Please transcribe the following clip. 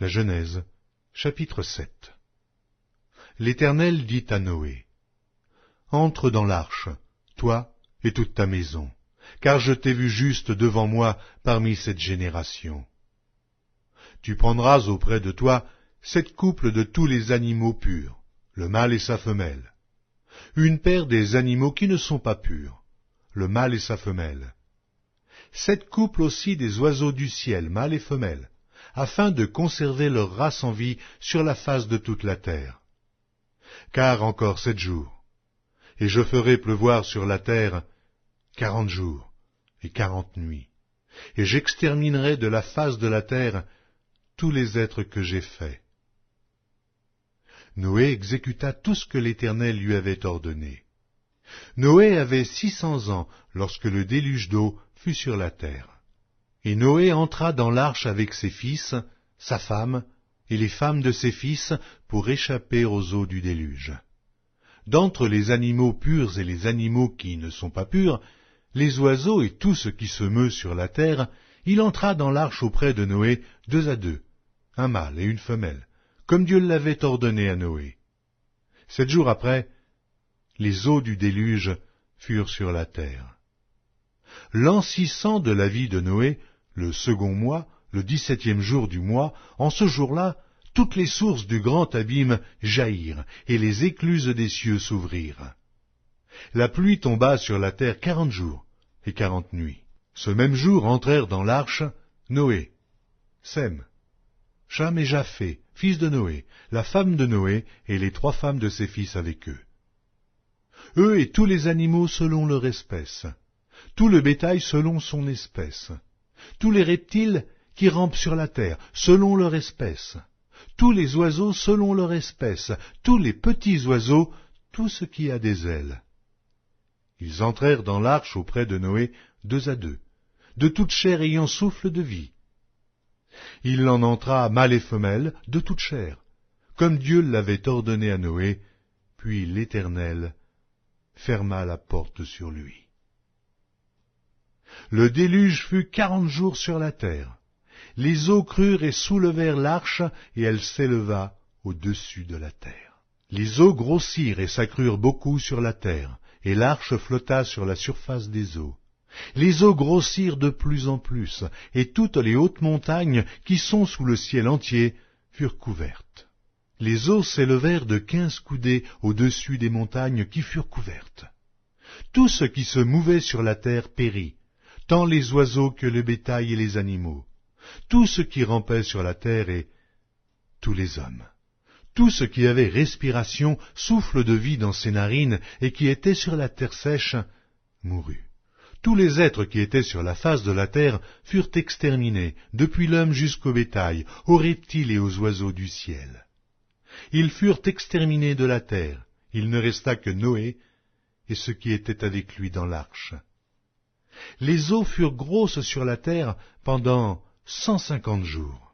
La Genèse, chapitre 7. L'Éternel dit à Noé, « Entre dans l'arche, toi et toute ta maison, car je t'ai vu juste devant moi parmi cette génération. Tu prendras auprès de toi 7 couples de tous les animaux purs, le mâle et sa femelle, une paire des animaux qui ne sont pas purs, le mâle et sa femelle, 7 couples aussi des oiseaux du ciel, mâle et femelle, afin de conserver leur race en vie sur la face de toute la terre. Car encore 7 jours, et je ferai pleuvoir sur la terre 40 jours et 40 nuits, et j'exterminerai de la face de la terre tous les êtres que j'ai faits. » Noé exécuta tout ce que l'Éternel lui avait ordonné. Noé avait 600 ans lorsque le déluge d'eau fut sur la terre. Et Noé entra dans l'arche avec ses fils, sa femme, et les femmes de ses fils, pour échapper aux eaux du déluge. D'entre les animaux purs et les animaux qui ne sont pas purs, les oiseaux et tout ce qui se meut sur la terre, il entra dans l'arche auprès de Noé 2 à 2, un mâle et une femelle, comme Dieu l'avait ordonné à Noé. 7 jours après, les eaux du déluge furent sur la terre. L'an 600 de la vie de Noé, le second mois, le 17e jour du mois, en ce jour-là, toutes les sources du grand abîme jaillirent, et les écluses des cieux s'ouvrirent. La pluie tomba sur la terre 40 jours et 40 nuits. Ce même jour entrèrent dans l'arche Noé, Sem, Cham et Japheth, fils de Noé, la femme de Noé et les 3 femmes de ses fils avec eux. Eux et tous les animaux selon leur espèce, tout le bétail selon son espèce, tous les reptiles qui rampent sur la terre selon leur espèce, tous les oiseaux selon leur espèce, tous les petits oiseaux, tout ce qui a des ailes. Ils entrèrent dans l'arche auprès de Noé 2 à 2, de toute chair ayant souffle de vie. Il en entra mâle et femelle de toute chair, comme Dieu l'avait ordonné à Noé, puis l'Éternel ferma la porte sur lui. Le déluge fut 40 jours sur la terre. Les eaux crurent et soulevèrent l'arche, et elle s'éleva au-dessus de la terre. Les eaux grossirent et s'accrurent beaucoup sur la terre, et l'arche flotta sur la surface des eaux. Les eaux grossirent de plus en plus, et toutes les hautes montagnes qui sont sous le ciel entier furent couvertes. Les eaux s'élevèrent de 15 coudées au-dessus des montagnes qui furent couvertes. Tout ce qui se mouvait sur la terre périt, tant les oiseaux que le bétail et les animaux, tout ce qui rampait sur la terre et tous les hommes. Tout ce qui avait respiration, souffle de vie dans ses narines et qui était sur la terre sèche, mourut. Tous les êtres qui étaient sur la face de la terre furent exterminés, depuis l'homme jusqu'au bétail, aux reptiles et aux oiseaux du ciel. Ils furent exterminés de la terre, il ne resta que Noé et ceux qui étaient avec lui dans l'arche. Les eaux furent grosses sur la terre pendant 150 jours.